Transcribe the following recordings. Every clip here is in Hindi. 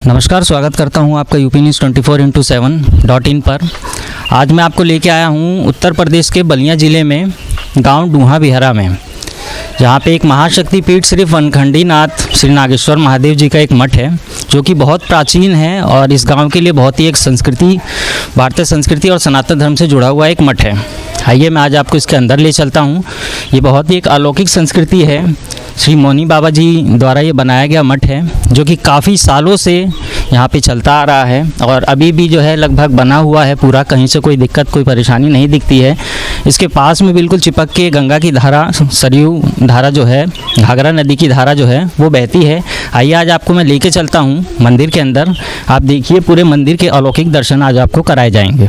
नमस्कार, स्वागत करता हूं आपका यूपी न्यूज़ 24x7.in पर। आज मैं आपको लेके आया हूं उत्तर प्रदेश के बलिया ज़िले में गांव डूहा बिहरा में, जहां पे एक महाशक्तिपीठ श्री वनखंडी नाथ श्री नागेश्वर महादेव जी का एक मठ है, जो कि बहुत प्राचीन है और इस गांव के लिए बहुत ही एक संस्कृति, भारतीय संस्कृति और सनातन धर्म से जुड़ा हुआ एक मठ है। आइए मैं आज आपको इसके अंदर ले चलता हूं। ये बहुत ही एक अलौकिक संस्कृति है। श्री मौनी बाबा जी द्वारा ये बनाया गया मठ है, जो कि काफ़ी सालों से यहाँ पे चलता आ रहा है और अभी भी जो है लगभग बना हुआ है पूरा, कहीं से कोई दिक्कत कोई परेशानी नहीं दिखती है। इसके पास में बिल्कुल चिपक के गंगा की धारा, सरयू धारा जो है, घाघरा नदी की धारा जो है वो बहती है। आइए आज आपको मैं लेके चलता हूँ मंदिर के अंदर। आप देखिए पूरे मंदिर के अलौकिक दर्शन आज आपको कराए जाएंगे।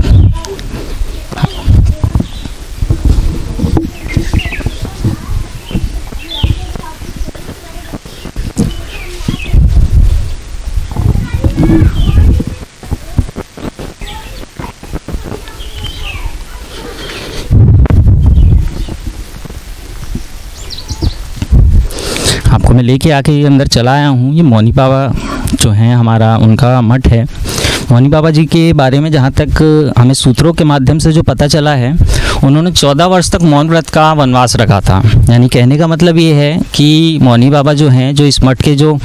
आपको मैं लेके आके ये अंदर चला आया हूँ। ये मौनी बाबा जो हैं हमारा, उनका मठ है। मौनी बाबा जी के बारे में जहाँ तक हमें सूत्रों के माध्यम से जो पता चला है, उन्होंने 14 वर्ष तक मौन व्रत का वनवास रखा था। यानी कहने का मतलब ये है कि मौनी बाबा जो हैं, जो इस मठ के जो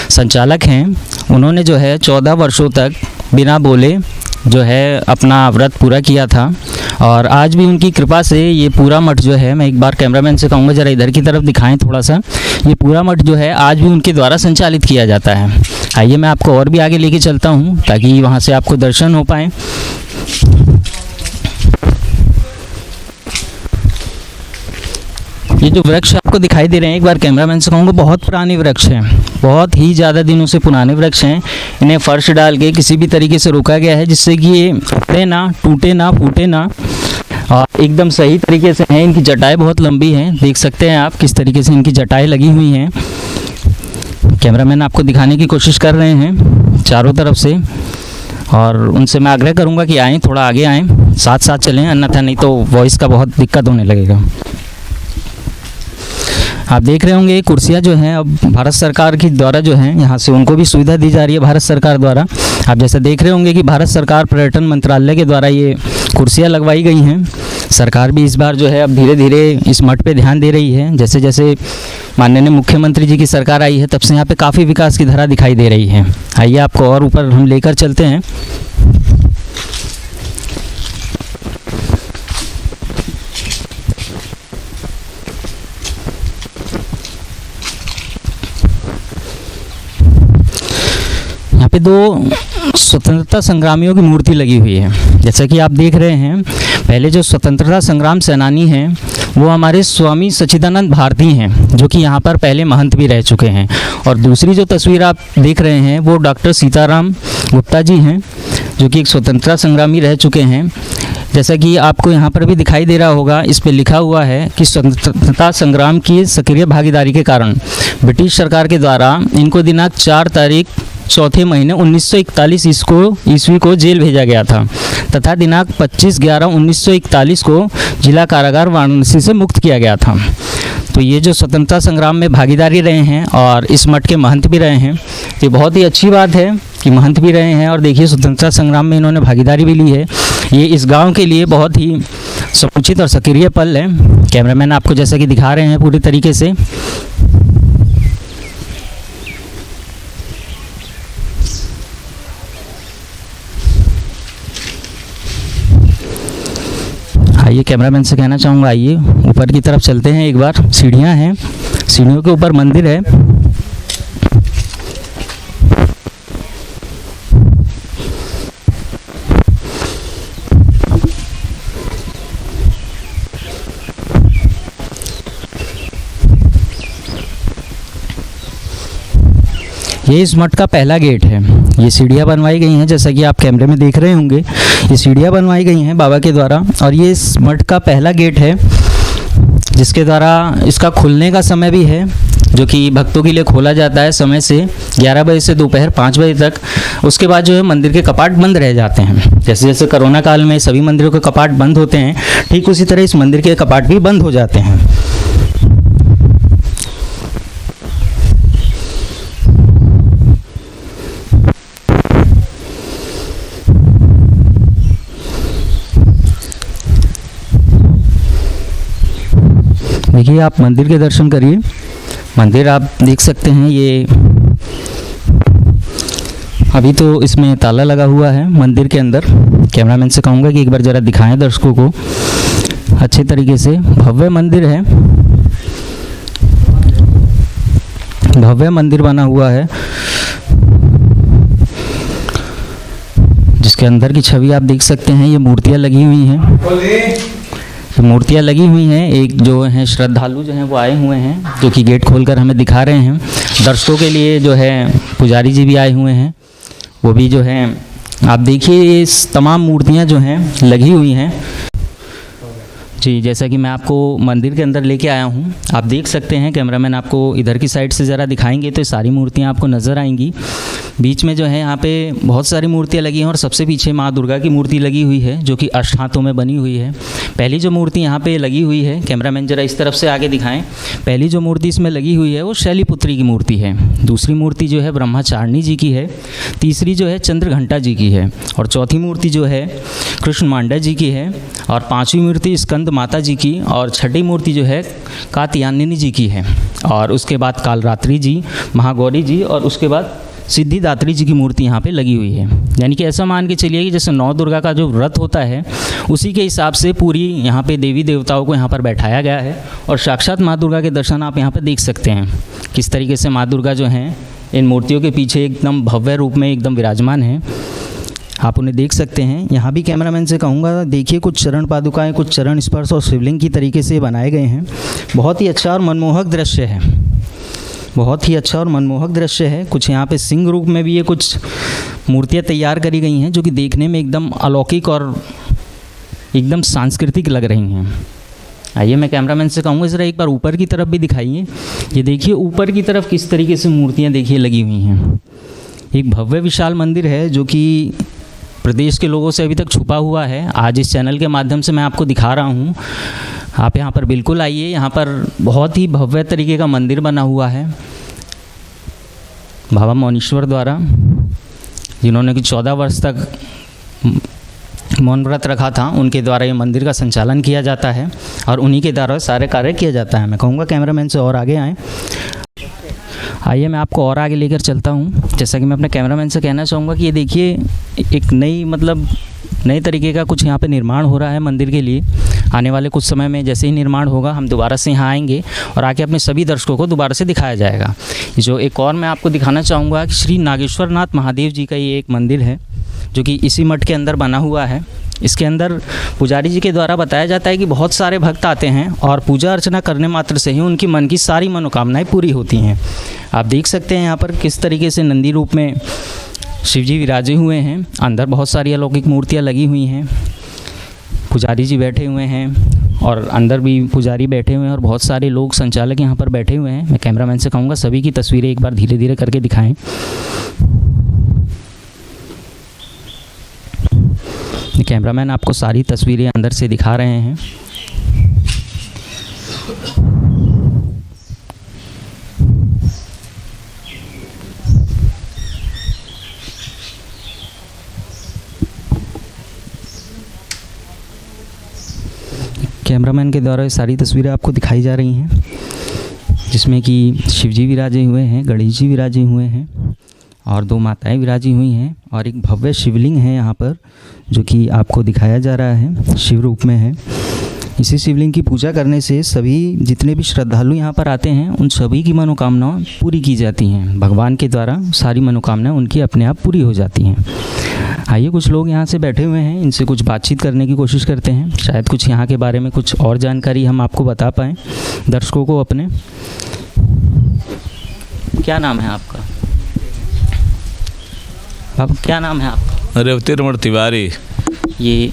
संचालक हैं, उन्होंने जो है 14 वर्षों तक बिना बोले जो है अपना व्रत पूरा किया था। और आज भी उनकी कृपा से ये पूरा मठ जो है, मैं एक बार कैमरामैन से कहूँगा ज़रा इधर की तरफ दिखाएं थोड़ा सा, ये पूरा मठ जो है आज भी उनके द्वारा संचालित किया जाता है। आइए मैं आपको और भी आगे लेके चलता हूँ ताकि वहाँ से आपको दर्शन हो पाए। ये जो वृक्ष आपको दिखाई दे रहे हैं, एक बार कैमरामैन से कहूँगा बहुत पुराने वृक्ष हैं, बहुत ही ज़्यादा दिनों से पुराने वृक्ष हैं। इन्हें फर्श डाल के किसी भी तरीके से रोका गया है, जिससे कि ये उखड़े ना, टूटे ना, फूटे ना, और एकदम सही तरीके से हैं। इनकी जटाएं बहुत लंबी हैं, देख सकते हैं आप किस तरीके से इनकी जटाएं लगी हुई हैं। कैमरामैन आपको दिखाने की कोशिश कर रहे हैं चारों तरफ से, और उनसे मैं आग्रह करूँगा कि आएँ, थोड़ा आगे आएँ, साथ साथ चलें, अन्यथा नहीं तो वॉइस का बहुत दिक्कत होने लगेगा। आप देख रहे होंगे कुर्सियाँ जो हैं अब भारत सरकार की द्वारा जो हैं, यहाँ से उनको भी सुविधा दी जा रही है भारत सरकार द्वारा। आप जैसे देख रहे होंगे कि भारत सरकार पर्यटन मंत्रालय के द्वारा ये कुर्सियाँ लगवाई गई हैं। सरकार भी इस बार जो है अब धीरे धीरे इस मठ पे ध्यान दे रही है। जैसे जैसे माननीय मुख्यमंत्री जी की सरकार आई है, तब से यहाँ पे काफ़ी विकास की धारा दिखाई दे रही है। आइए आपको और ऊपर हम लेकर चलते हैं। यहाँ पे दो स्वतंत्रता संग्रामियों की मूर्ति लगी हुई है। जैसा कि आप देख रहे हैं, पहले जो स्वतंत्रता संग्राम सेनानी हैं वो हमारे स्वामी सच्चिदानंद भारती हैं, जो कि यहाँ पर पहले महंत भी रह चुके हैं। और दूसरी जो तस्वीर आप देख रहे हैं वो डॉक्टर सीताराम गुप्ता जी हैं, जो कि एक स्वतंत्रता संग्रामी रह चुके हैं। जैसा कि आपको यहाँ पर भी दिखाई दे रहा होगा, इस पे लिखा हुआ है कि स्वतंत्रता संग्राम की सक्रिय भागीदारी के कारण ब्रिटिश सरकार के द्वारा इनको दिनांक 4 तारीख चौथे महीने 1941 ईस्वी को जेल भेजा गया था, तथा दिनांक 25/11/1941 को जिला कारागार वाराणसी से मुक्त किया गया था। तो ये जो स्वतंत्रता संग्राम में भागीदारी रहे हैं और इस मठ के महंत भी रहे हैं, ये बहुत ही अच्छी बात है कि महंत भी रहे हैं और देखिए स्वतंत्रता संग्राम में इन्होंने भागीदारी भी ली है। ये इस गांव के लिए बहुत ही समुचित और सक्रिय पल है। कैमरामैन आपको जैसा कि दिखा रहे हैं पूरी तरीके से। आइए कैमरामैन से कहना चाहूँगा, आइए ऊपर की तरफ चलते हैं एक बार। सीढ़ियाँ हैं, सीढ़ियों के ऊपर मंदिर है। ये इस मठ का पहला गेट है। ये सीढ़ियाँ बनवाई गई हैं, जैसा कि आप कैमरे में देख रहे होंगे, ये सीढ़ियाँ बनवाई गई हैं बाबा के द्वारा। और ये इस मठ का पहला गेट है, जिसके द्वारा इसका खुलने का समय भी है, जो कि भक्तों के लिए खोला जाता है समय से 11 बजे से दोपहर 5 बजे तक। उसके बाद जो है मंदिर के कपाट बंद रह जाते हैं। जैसे जैसे कोरोना काल में सभी मंदिरों के कपाट बंद होते हैं, ठीक उसी तरह इस मंदिर के कपाट भी बंद हो जाते हैं। देखिए आप मंदिर के दर्शन करिए। मंदिर आप देख सकते हैं, ये अभी तो इसमें ताला लगा हुआ है मंदिर के अंदर। कैमरामैन से कहूँगा कि एक बार ज़रा दिखाएं दर्शकों को अच्छे तरीके से। भव्य मंदिर है, भव्य मंदिर बना हुआ है, जिसके अंदर की छवि आप देख सकते हैं। ये मूर्तियाँ लगी हुई हैं, मूर्तियाँ लगी हुई हैं। एक जो हैं श्रद्धालु जो हैं वो आए हुए हैं, जो कि गेट खोलकर हमें दिखा रहे हैं। दर्शकों के लिए जो है पुजारी जी भी आए हुए हैं, वो भी जो हैं आप देखिए। इस तमाम मूर्तियाँ जो हैं लगी हुई हैं जी। जैसा कि मैं आपको मंदिर के अंदर लेके आया हूँ, आप देख सकते हैं। कैमरामैन आपको इधर की साइड से ज़रा दिखाएंगे तो सारी मूर्तियाँ आपको नज़र आएंगी। बीच में जो है यहाँ पे बहुत सारी मूर्तियाँ लगी हैं और सबसे पीछे माँ दुर्गा की मूर्ति लगी हुई है, जो कि अष्टहाथों में बनी हुई है। पहली जो मूर्ति यहाँ पे लगी हुई है, कैमरामैन ज़रा इस तरफ से आगे दिखाएं। पहली जो मूर्ति इसमें लगी हुई है वो शैलीपुत्री की मूर्ति है। दूसरी मूर्ति जो है ब्रह्मचारिणी जी की है। तीसरी जो है चंद्रघंटा जी की है। और चौथी मूर्ति जो है कृष्ण मांडा जी की है। और पाँचवीं मूर्ति स्कंद माता जी की। और छठी मूर्ति जो है कात्यायनी जी की है। और उसके बाद कालरात्रि जी, महागौरी जी, और उसके बाद सिद्धिदात्री जी की मूर्ति यहाँ पे लगी हुई है। यानी कि ऐसा मान के चलिए कि जैसे नौ दुर्गा का जो व्रत होता है, उसी के हिसाब से पूरी यहाँ पे देवी देवताओं को यहाँ पर बैठाया गया है। और साक्षात माँ दुर्गा के दर्शन आप यहाँ पर देख सकते हैं, किस तरीके से माँ दुर्गा जो हैं इन मूर्तियों के पीछे एकदम भव्य रूप में एकदम विराजमान हैं। आप उन्हें देख सकते हैं। यहाँ भी कैमरामैन से कहूँगा, देखिए कुछ चरण पादुकाएँ, कुछ चरण स्पर्श और शिवलिंग की तरीके से बनाए गए हैं। बहुत ही अच्छा और मनमोहक दृश्य है, बहुत ही अच्छा और मनमोहक दृश्य है। कुछ यहाँ पे सिंह रूप में भी ये कुछ मूर्तियाँ तैयार करी गई हैं, जो कि देखने में एकदम अलौकिक और एकदम सांस्कृतिक लग रही हैं। आइए मैं कैमरामैन से कहूँगा ज़रा एक बार ऊपर की तरफ भी दिखाइए। ये देखिए ऊपर की तरफ किस तरीके से मूर्तियाँ देखिए लगी हुई हैं। एक भव्य विशाल मंदिर है, जो कि प्रदेश के लोगों से अभी तक छुपा हुआ है। आज इस चैनल के माध्यम से मैं आपको दिखा रहा हूँ। आप यहाँ पर बिल्कुल आइए। यहाँ पर बहुत ही भव्य तरीके का मंदिर बना हुआ है बाबा मौनीश्वर द्वारा, जिन्होंने कि 14 वर्ष तक मौन व्रत रखा था। उनके द्वारा ये मंदिर का संचालन किया जाता है और उन्हीं के द्वारा सारे कार्य किया जाता है। मैं कहूँगा कैमरामैन से और आगे आएँ। आइए मैं आपको और आगे लेकर चलता हूँ। जैसा कि मैं अपने कैमरामैन से कहना चाहूँगा कि ये देखिए एक नए तरीके का कुछ यहाँ पे निर्माण हो रहा है मंदिर के लिए। आने वाले कुछ समय में जैसे ही निर्माण होगा, हम दोबारा से यहाँ आएंगे और आके अपने सभी दर्शकों को दोबारा से दिखाया जाएगा। जो एक और मैं आपको दिखाना चाहूँगा कि श्री नागेश्वरनाथ महादेव जी का ये एक मंदिर है, जो कि इसी मठ के अंदर बना हुआ है। इसके अंदर पुजारी जी के द्वारा बताया जाता है कि बहुत सारे भक्त आते हैं और पूजा अर्चना करने मात्र से ही उनकी मन की सारी मनोकामनाएं पूरी होती हैं। आप देख सकते हैं यहाँ पर किस तरीके से नंदी रूप में शिव जी विराजे हुए हैं। अंदर बहुत सारी अलौकिक मूर्तियाँ लगी हुई हैं। पुजारी जी बैठे हुए हैं और अंदर भी पुजारी बैठे हुए हैं और बहुत सारे लोग संचालक यहाँ पर बैठे हुए हैं। मैं कैमरामैन से कहूँगा सभी की तस्वीरें एक बार धीरे धीरे करके दिखाएं। कैमरामैन आपको सारी तस्वीरें अंदर से दिखा रहे हैं। कैमरामैन के द्वारा ये सारी तस्वीरें आपको दिखाई जा रही हैं, जिसमें कि शिव जी विराजे हुए हैं, गणेश जी विराजे हुए हैं और 2 माताएं विराजी हुई हैं और एक भव्य शिवलिंग है यहाँ पर, जो कि आपको दिखाया जा रहा है, शिव रूप में है। इसी शिवलिंग की पूजा करने से सभी जितने भी श्रद्धालु यहाँ पर आते हैं, उन सभी की मनोकामनाएं पूरी की जाती हैं। भगवान के द्वारा सारी मनोकामनाएं उनकी अपने आप पूरी हो जाती हैं। आइए कुछ लोग यहाँ से बैठे हुए हैं, इनसे कुछ बातचीत करने की कोशिश करते हैं। शायद कुछ यहाँ के बारे में कुछ और जानकारी हम आपको बता पाएँ दर्शकों को अपने। क्या नाम है आपका? बाबा क्या नाम है आपका? रेवती रमण तिवारी। ये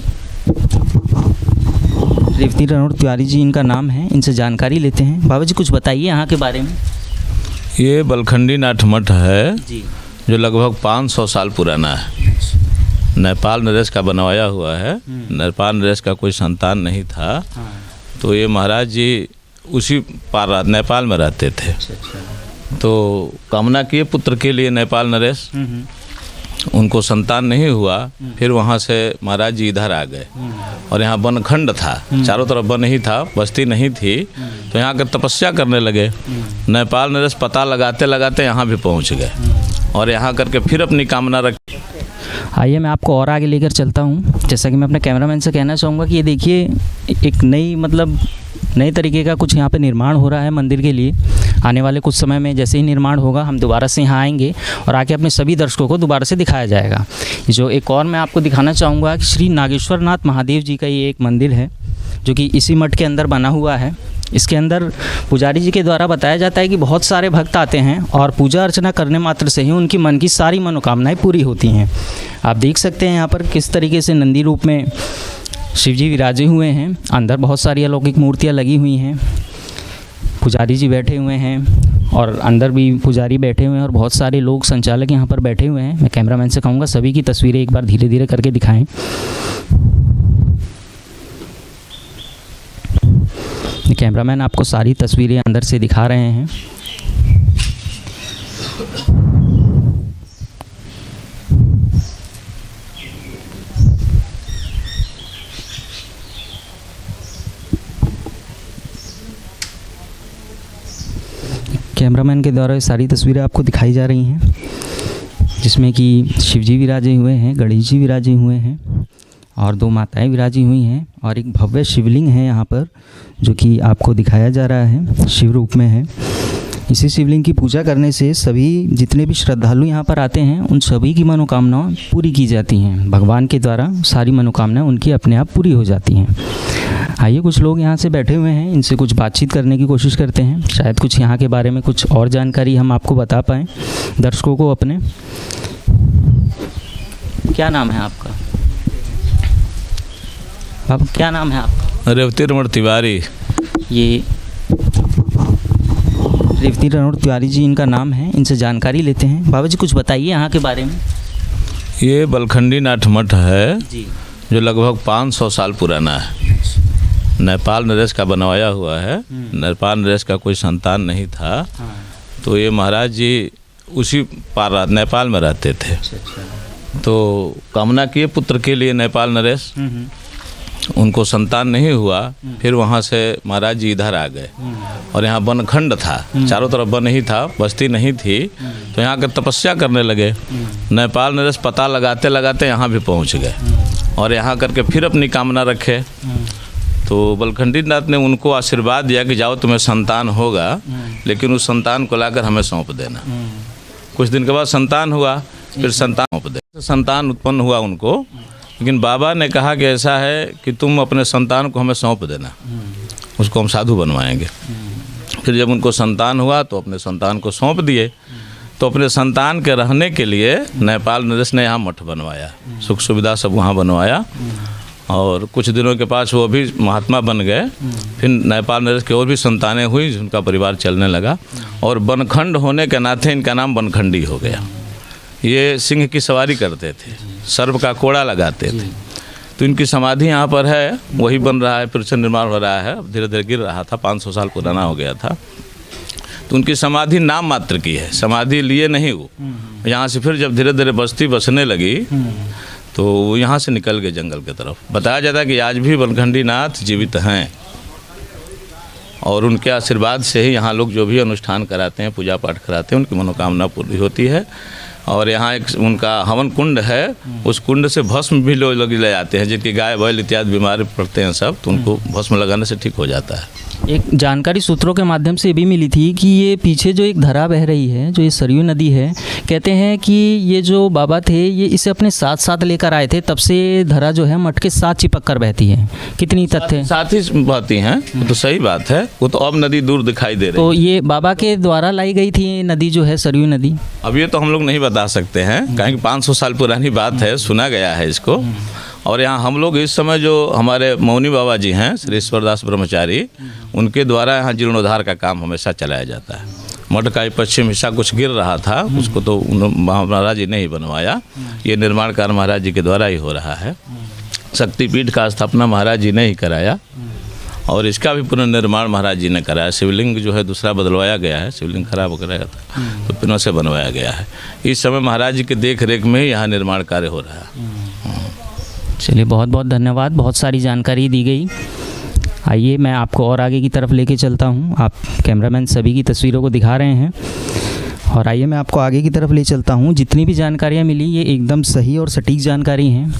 रेवती रमण तिवारी जी इनका नाम है, इनसे जानकारी लेते हैं। बाबा जी कुछ बताइए यहाँ के बारे में। ये बलखंडी नाथ मठ है जी, जो लगभग 500 साल पुराना है। नेपाल नरेश का बनवाया हुआ है। नेपाल नरेश का कोई संतान नहीं था। हाँ। तो ये महाराज जी उसी पार नेपाल में रहते थे। अच्छा। तो कामना किए पुत्र के लिए नेपाल नरेश, उनको संतान नहीं हुआ, फिर वहाँ से महाराज जी इधर आ गए और यहाँ वनखंड था, चारों तरफ वन ही था, बस्ती नहीं थी, तो यहाँ कर तपस्या करने लगे। नेपाल नरेश पता लगाते लगाते यहाँ भी पहुँच गए और यहाँ करके फिर अपनी कामना रखी। आइए मैं आपको और आगे लेकर चलता हूँ। जैसा कि मैं अपने कैमरामैन से कहना चाहूँगा कि ये देखिए एक नई तरीके का कुछ यहाँ पे निर्माण हो रहा है मंदिर के लिए। आने वाले कुछ समय में जैसे ही निर्माण होगा हम दोबारा से यहाँ आएंगे और आके अपने सभी दर्शकों को दोबारा से दिखाया जाएगा। जो एक और मैं आपको दिखाना चाहूँगा कि श्री नागेश्वरनाथ महादेव जी का ये एक मंदिर है जो कि इसी मठ के अंदर बना हुआ है। इसके अंदर पुजारी जी के द्वारा बताया जाता है कि बहुत सारे भक्त आते हैं और पूजा अर्चना करने मात्र से ही उनकी मन की सारी मनोकामनाएं पूरी होती हैं। आप देख सकते हैं यहाँ पर किस तरीके से नंदी रूप में शिव जी विराजे हुए हैं। अंदर बहुत सारी अलौकिक मूर्तियाँ लगी हुई हैं, पुजारी जी बैठे हुए हैं और अंदर भी पुजारी बैठे हुए हैं और बहुत सारे लोग संचालक यहाँ पर बैठे हुए हैं। मैं कैमरामैन से कहूँगा सभी की तस्वीरें एक बार धीरे धीरे करके दिखाएं। कैमरामैन आपको सारी तस्वीरें अंदर से दिखा रहे हैं। कैमरामैन के द्वारा ये सारी तस्वीरें आपको दिखाई जा रही हैं, जिसमें कि शिव जी विराजे हुए हैं, गणेश जी विराजे हुए हैं और दो माताएं विराजी हुई हैं और एक भव्य शिवलिंग है यहाँ पर जो कि आपको दिखाया जा रहा है, शिव रूप में है। इसी शिवलिंग की पूजा करने से सभी जितने भी श्रद्धालु यहाँ पर आते हैं उन सभी की मनोकामनाएं पूरी की जाती हैं। भगवान के द्वारा सारी मनोकामनाएं उनकी अपने आप पूरी हो जाती हैं। आइए कुछ लोग यहाँ से बैठे हुए हैं, इनसे कुछ बातचीत करने की कोशिश करते हैं। शायद कुछ यहाँ के बारे में कुछ और जानकारी हम आपको बता पाएँ दर्शकों को अपने। क्या नाम है आपका? बाबा क्या नाम है आपका? रेवती रमण तिवारी। ये रेवती रमण तिवारी जी इनका नाम है, इनसे जानकारी लेते हैं। बाबा जी कुछ बताइए यहाँ के बारे में। ये बलखंडी नाथ मठ है जी, जो लगभग 500 साल पुराना है। नेपाल नरेश का बनवाया हुआ है। नेपाल नरेश का कोई संतान नहीं था, तो ये महाराज जी उसी पार नेपाल में रहते थे। तो कामना किए पुत्र के लिए नेपाल नरेश, उनको संतान नहीं हुआ, फिर वहाँ से महाराज जी इधर आ गए और यहाँ वनखंड था, चारों तरफ वन ही था, बस्ती नहीं थी, तो यहाँ कर तपस्या करने लगे। नेपाल नरेश पता लगाते लगाते यहाँ भी पहुँच गए और यहाँ करके फिर अपनी कामना रखे। तो बलखंडी नाथ ने उनको आशीर्वाद दिया कि जाओ तुम्हें संतान होगा, लेकिन उस संतान को लाकर हमें सौंप देना। कुछ दिन के बाद संतान हुआ, फिर संतान सौंप दे। संतान उत्पन्न हुआ उनको, लेकिन बाबा ने कहा कि ऐसा है कि तुम अपने संतान को हमें सौंप देना, उसको हम साधु बनवाएंगे। फिर जब उनको संतान हुआ तो अपने संतान को सौंप दिए। तो अपने संतान के रहने के लिए नेपाल नरेश ने यहाँ मठ बनवाया, सुख सुविधा सब वहाँ बनवाया और कुछ दिनों के पास वो भी महात्मा बन गए। फिर नेपाल नरेश की और भी संतानें हुई, जिनका परिवार चलने लगा और वनखंड होने के नाते इनका नाम वनखंडी हो गया। ये सिंह की सवारी करते थे, सर्प का कोड़ा लगाते थे। तो इनकी समाधि यहाँ पर है, वही बन रहा है, फिर से निर्माण हो रहा है, धीरे धीरे गिर रहा था, 500 साल पुराना हो गया था। तो उनकी समाधि नाम मात्र की है, समाधि लिए नहीं वो। यहाँ से फिर जब धीरे धीरे बस्ती बसने लगी तो वो यहाँ से निकल गए जंगल की तरफ। बताया जाता है कि आज भी वनखंडी नाथ जीवित हैं और उनके आशीर्वाद से ही यहाँ लोग जो भी अनुष्ठान कराते हैं, पूजा पाठ कराते हैं, उनकी मनोकामना पूरी होती है। और यहाँ एक उनका हवन कुंड है, उस कुंड से भस्म भी लोग ले जाते हैं, जिनकी गाय बैल इत्यादि बीमारी पड़ते हैं सब, तो उनको भस्म लगाने से ठीक हो जाता है। एक जानकारी सूत्रों के माध्यम से ये भी मिली थी कि ये पीछे जो एक धरा बह रही है, जो ये सरयू नदी है, कहते हैं कि ये जो बाबा थे ये इसे अपने साथ साथ लेकर आए थे, तब से धरा जो है मठ के साथ चिपक कर बहती है। कितनी तथ्य साथ ही बहती हैं, तो सही बात है। वो तो अब नदी दूर दिखाई दे रही है। तो ये बाबा के द्वारा लाई गई थी नदी जो है सरयू नदी। अब ये तो हम लोग नहीं बता सकते हैं, कहीं 500 साल पुरानी बात है, सुना गया है इसको। और यहाँ हम लोग इस समय जो हमारे मौनी बाबा जी हैं, श्री ईश्वरदास ब्रह्मचारी, उनके द्वारा यहाँ जीर्णोद्धार का काम हमेशा चलाया जाता है। मठ का पश्चिम हिस्सा कुछ गिर रहा था, उसको तो महाराज जी ने ही बनवाया। ये निर्माण कार्य महाराज जी के द्वारा ही हो रहा है। शक्तिपीठ का स्थापना महाराज जी ने ही कराया और इसका भी पुनर्निर्माण महाराज जी ने कराया। शिवलिंग जो है दूसरा बदलवाया गया है, शिवलिंग खराब हो गया था तो पुनः से बनवाया गया है। इस समय महाराज जी के देख रेख में ही यहाँ निर्माण कार्य हो रहा है। चलिए, बहुत बहुत धन्यवाद, बहुत सारी जानकारी दी गई। आइए मैं आपको और आगे की तरफ लेके चलता हूँ। आप कैमरामैन सभी की तस्वीरों को दिखा रहे हैं और आइए मैं आपको आगे की तरफ ले चलता हूँ। जितनी भी जानकारियाँ मिली ये एकदम सही और सटीक जानकारी हैं,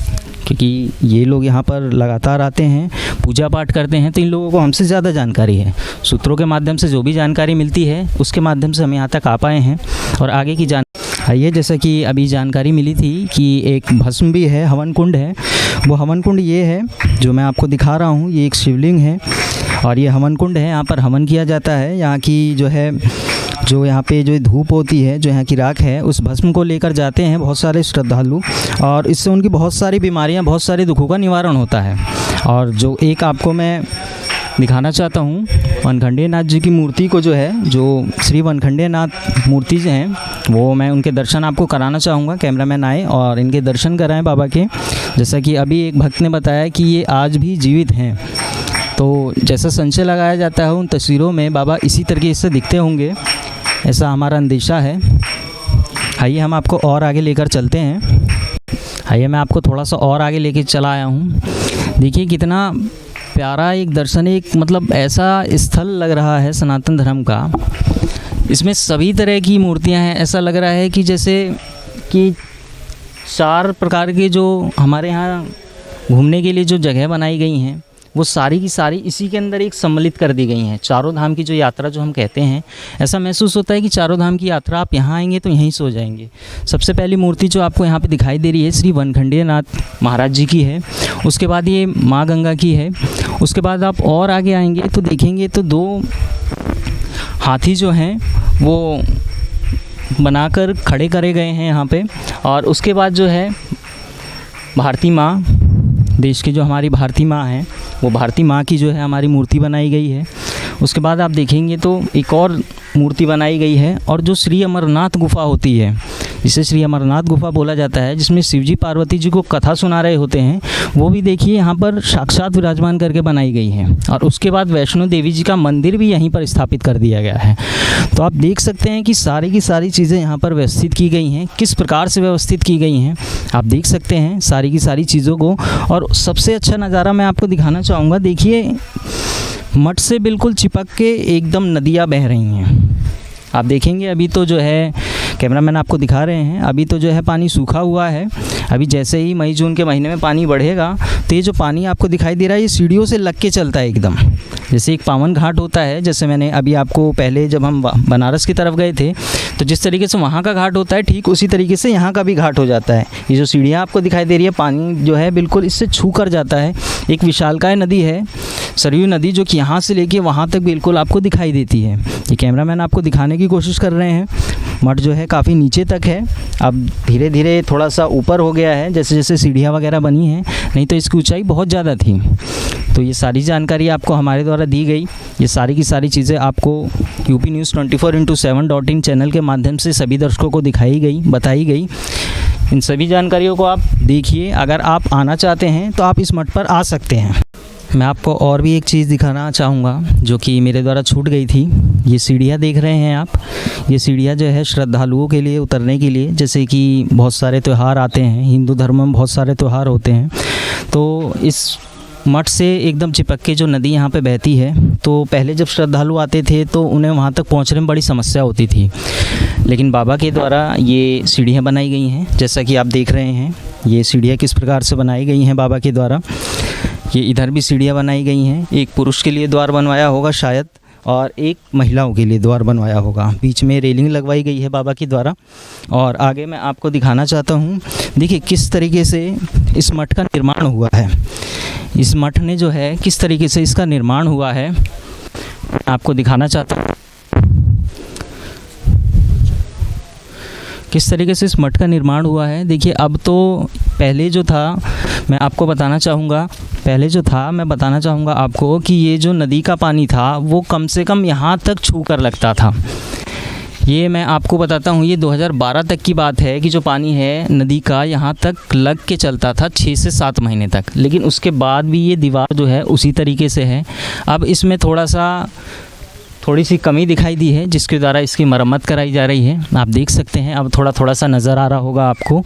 क्योंकि ये लोग यहाँ पर लगातार आते हैं, पूजा पाठ करते हैं, तो इन लोगों को हमसे ज़्यादा जानकारी है। सूत्रों के माध्यम से जो भी जानकारी मिलती है उसके माध्यम से हम यहाँ तक आ पाए हैं और आगे की आइए, जैसा कि अभी जानकारी मिली थी कि एक भस्म भी है, हवन कुंड है। वो हवन कुंड ये है जो मैं आपको दिखा रहा हूँ, ये एक शिवलिंग है और ये हवन कुंड है। यहाँ पर हवन किया जाता है। यहाँ की जो है, जो यहाँ पे जो धूप होती है, जो यहाँ की राख है, उस भस्म को लेकर जाते हैं बहुत सारे श्रद्धालु और इससे उनकी बहुत सारी बीमारियाँ, बहुत सारे दुखों का निवारण होता है। और जो एक आपको मैं दिखाना चाहता हूँ, वनखंडे नाथ जी की मूर्ति को जो है, जो श्री वनखंडे नाथ मूर्ति जो हैं, वो मैं उनके दर्शन आपको कराना चाहूँगा। कैमरामैन आए और इनके दर्शन कराएं बाबा के। जैसा कि अभी एक भक्त ने बताया कि ये आज भी जीवित हैं, तो जैसा संशय लगाया जाता है उन तस्वीरों में बाबा इसी तरीके से दिखते होंगे, ऐसा हमारा अंदेशा है। आइए हम आपको और आगे लेकर चलते हैं। आइए मैं आपको थोड़ा सा और आगे लेके चला आया हूँ। देखिए कितना प्यारा एक दर्शन, एक मतलब ऐसा स्थल लग रहा है सनातन धर्म का। इसमें सभी तरह की मूर्तियां हैं। ऐसा लग रहा है कि जैसे कि 4 प्रकार के जो हमारे यहाँ घूमने के लिए जो जगह बनाई गई हैं, वो सारी की सारी इसी के अंदर एक सम्मिलित कर दी गई हैं। चारों धाम की जो यात्रा जो हम कहते हैं, ऐसा महसूस होता है कि चारों धाम की यात्रा आप यहाँ आएंगे तो यहीं सो जाएंगे। सबसे पहली मूर्ति जो आपको यहाँ पे दिखाई दे रही है श्री वनखंडे नाथ महाराज जी की है। उसके बाद ये माँ गंगा की है। उसके बाद आप और आगे आएंगे तो देखेंगे तो 2 हाथी जो हैं वो बनाकर खड़े करे गए हैं यहाँ पे। और उसके बाद जो है भारती माँ, देश की जो हमारी भारती माँ हैं, वो भारती माँ की जो है हमारी मूर्ति बनाई गई है। उसके बाद आप देखेंगे तो एक और मूर्ति बनाई गई है, और जो श्री अमरनाथ गुफा होती है, जिसे श्री अमरनाथ गुफा बोला जाता है, जिसमें शिवजी पार्वती जी को कथा सुना रहे होते हैं, वो भी देखिए यहाँ पर साक्षात विराजमान करके बनाई गई है। और उसके बाद वैष्णो देवी जी का मंदिर भी यहीं पर स्थापित कर दिया गया है। तो आप देख सकते हैं कि सारी की सारी चीज़ें यहाँ पर व्यवस्थित की गई हैं। किस प्रकार से व्यवस्थित की गई हैं आप देख सकते हैं सारी की सारी चीज़ों को। और सबसे अच्छा नज़ारा मैं आपको दिखाना चाहूँगा। देखिए मठ से बिल्कुल चिपक के एकदम नदियाँ बह रही हैं। आप देखेंगे अभी तो जो है, कैमरामैन आपको दिखा रहे हैं, अभी तो जो है पानी सूखा हुआ है। अभी जैसे ही मई जून के महीने में पानी बढ़ेगा तो ये जो पानी आपको दिखाई दे रहा है, ये सीढ़ियों से लग के चलता है एकदम। जैसे एक पावन घाट होता है, जैसे मैंने अभी आपको पहले जब हम बनारस की तरफ गए थे तो जिस तरीके से वहाँ का घाट होता है, ठीक उसी तरीके से यहाँ का भी घाट हो जाता है। ये जो सीढ़ियाँ आपको दिखाई दे रही है, पानी जो है बिल्कुल इससे छू कर जाता है। एक विशालकाय नदी है, सरयू नदी, जो कि यहाँ से लेके वहाँ तक बिल्कुल आपको दिखाई देती है। ये कैमरामैन आपको दिखाने की कोशिश कर रहे हैं। मठ जो है काफ़ी नीचे तक है, अब धीरे धीरे थोड़ा सा ऊपर हो गया है जैसे जैसे सीढ़ियाँ वगैरह बनी हैं, नहीं तो इसकी ऊंचाई बहुत ज़्यादा थी। तो ये सारी जानकारी आपको हमारे द्वारा दी गई। ये सारी की सारी चीज़ें आपको यूपी न्यूज़ 24x7.in चैनल के माध्यम से सभी दर्शकों को दिखाई गई, बताई गई। इन सभी जानकारियों को आप देखिए। अगर आप आना चाहते हैं तो आप इस मठ पर आ सकते हैं। मैं आपको और भी एक चीज़ दिखाना चाहूँगा जो कि मेरे द्वारा छूट गई थी। ये सीढ़ियाँ देख रहे हैं आप, ये सीढ़ियाँ जो है श्रद्धालुओं के लिए उतरने के लिए, जैसे कि बहुत सारे त्यौहार आते हैं, हिंदू धर्म में बहुत सारे त्यौहार होते हैं, तो इस मठ से एकदम चिपक के जो नदी यहाँ पे बहती है, तो पहले जब श्रद्धालु आते थे तो उन्हें वहाँ तक पहुँचने में बड़ी समस्या होती थी, लेकिन बाबा के द्वारा ये सीढ़ियाँ बनाई गई हैं। जैसा कि आप देख रहे हैं ये सीढ़ियाँ किस प्रकार से बनाई गई हैं बाबा के द्वारा। ये इधर भी सीढ़ियाँ बनाई गई हैं, एक पुरुष के लिए द्वार बनवाया होगा शायद, और एक महिलाओं के लिए द्वार बनवाया होगा। बीच में रेलिंग लगवाई गई है बाबा के द्वारा। और आगे मैं आपको दिखाना चाहता हूँ, देखिए किस तरीके से इस मठ का निर्माण हुआ है। इस मठ ने जो है किस तरीके से इसका निर्माण हुआ है आपको दिखाना चाहता हूँ। किस तरीके से इस मठ का निर्माण हुआ है। देखिए अब तो पहले जो था मैं आपको बताना चाहूँगा, मैं बताना चाहूँगा आपको कि ये जो नदी का पानी था वो कम से कम यहाँ तक छू कर लगता था। ये मैं आपको बताता हूँ, ये 2012 तक की बात है कि जो पानी है नदी का यहाँ तक लग के चलता था 6 से 7 महीने तक, लेकिन उसके बाद भी ये दीवार जो है उसी तरीके से है। अब इसमें थोड़ी सी कमी दिखाई दी है, जिसके द्वारा इसकी मरम्मत कराई जा रही है। आप देख सकते हैं, अब थोड़ा सा नज़र आ रहा होगा आपको।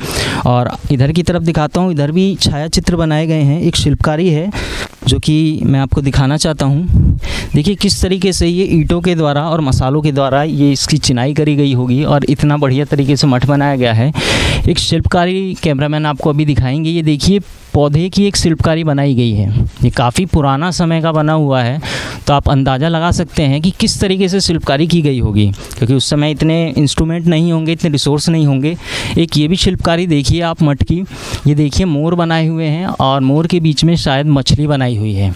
और इधर की तरफ दिखाता हूँ, इधर भी छाया चित्र बनाए गए हैं। एक शिल्पकारी है जो कि मैं आपको दिखाना चाहता हूँ। देखिए किस तरीके से ये ईंटों के द्वारा और मसालों के द्वारा ये इसकी चिनाई करी गई होगी और इतना बढ़िया तरीके से मठ बनाया गया है। एक शिल्पकारी कैमरामैन आपको अभी दिखाएंगे। ये देखिए पौधे की एक शिल्पकारी बनाई गई है। ये काफ़ी पुराना समय का बना हुआ है, तो आप अंदाज़ा लगा सकते हैं कि किस तरीके से शिल्पकारी की गई होगी, क्योंकि उस समय इतने इंस्ट्रूमेंट नहीं होंगे, इतने रिसोर्स नहीं होंगे। एक ये भी शिल्पकारी देखिए आप मठ की। ये देखिए मोर बनाए हुए हैं और मोर के बीच में शायद मछली बनाई हुई है।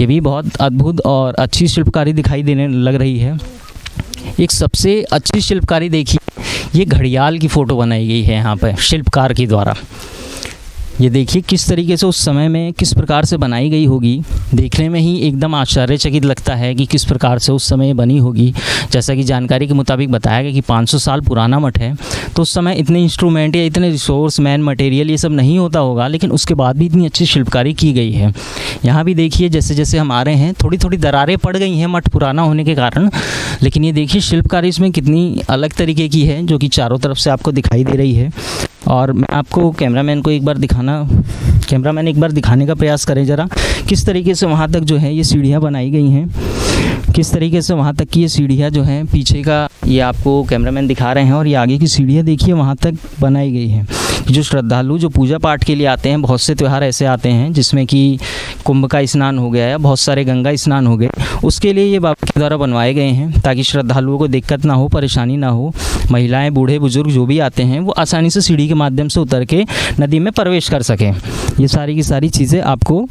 ये भी बहुत अद्भुत और अच्छी शिल्पकारी दिखाई देने लग रही है। एक सबसे अच्छी शिल्पकारी देखिए, ये घड़ियाल की फ़ोटो बनाई गई है यहाँ पर शिल्पकार के द्वारा। ये देखिए किस तरीके से उस समय में किस प्रकार से बनाई गई होगी। देखने में ही एकदम आश्चर्यचकित लगता है कि किस प्रकार से उस समय बनी होगी। जैसा कि जानकारी के मुताबिक बताया गया कि 500 साल पुराना मठ है, तो उस समय इतने इंस्ट्रूमेंट या इतने रिसोर्स मैन मटेरियल ये सब नहीं होता होगा, लेकिन उसके बाद भी इतनी अच्छी शिल्पकारी की गई है। यहाँ भी देखिए जैसे जैसे हम आ रहे हैं थोड़ी दरारें पड़ गई हैं मठ पुराना होने के कारण, लेकिन ये देखिए शिल्पकारी इसमें कितनी अलग तरीके की है, जो कि चारों तरफ से आपको दिखाई दे रही है। और मैं आपको कैमरामैन एक बार दिखाने का प्रयास करें ज़रा, किस तरीके से वहाँ तक जो है ये सीढ़ियाँ बनाई गई हैं, किस तरीके से वहाँ तक की ये सीढ़ियाँ जो हैं, पीछे का ये आपको कैमरामैन दिखा रहे हैं और ये आगे की सीढ़ियाँ देखिए वहाँ तक बनाई गई हैं। जो श्रद्धालु जो पूजा पाठ के लिए आते हैं, बहुत से त्यौहार ऐसे आते हैं जिसमें कि कुंभ का स्नान हो गया या बहुत सारे गंगा स्नान हो गए, उसके लिए ये बाबा के द्वारा बनवाए गए हैं ताकि श्रद्धालुओं को दिक्कत ना हो, परेशानी ना हो। महिलाएं, बूढ़े बुजुर्ग जो भी आते हैं वो आसानी से सीढ़ी के माध्यम से उतर के नदी में प्रवेश कर सकें। ये सारी की सारी चीज़ें आपको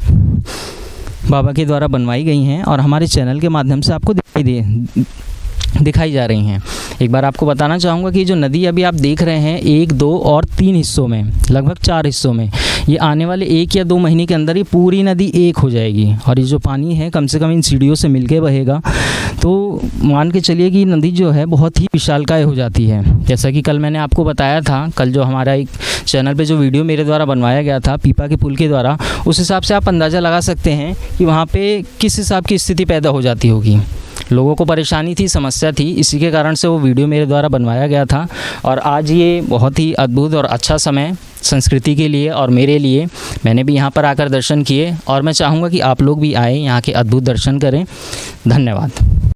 बाबा के द्वारा बनवाई गई हैं और हमारे चैनल के माध्यम से आपको दिखाई जा रही हैं। एक बार आपको बताना चाहूँगा कि जो नदी अभी आप देख रहे हैं 1, 2 और 3 हिस्सों में, लगभग 4 हिस्सों में, ये आने वाले 1 या 2 महीने के अंदर ये पूरी नदी एक हो जाएगी और ये जो पानी है कम से कम इन सीढ़ियों से मिलके बहेगा। तो मान के चलिए कि नदी जो है बहुत ही विशालकाय हो जाती है। जैसा कि कल मैंने आपको बताया था, कल जो हमारा एक चैनल पे जो वीडियो मेरे द्वारा बनवाया गया था पीपा के पुल के द्वारा, उस हिसाब से आप अंदाज़ा लगा सकते हैं कि वहाँ पे किस हिसाब की स्थिति पैदा हो जाती होगी। लोगों को परेशानी थी, समस्या थी, इसी के कारण से वो वीडियो मेरे द्वारा बनवाया गया था। और आज ये बहुत ही अद्भुत और अच्छा समय संस्कृति के लिए और मेरे लिए, मैंने भी यहाँ पर आकर दर्शन किए और मैं चाहूँगा कि आप लोग भी आए, यहाँ के अद्भुत दर्शन करें। धन्यवाद।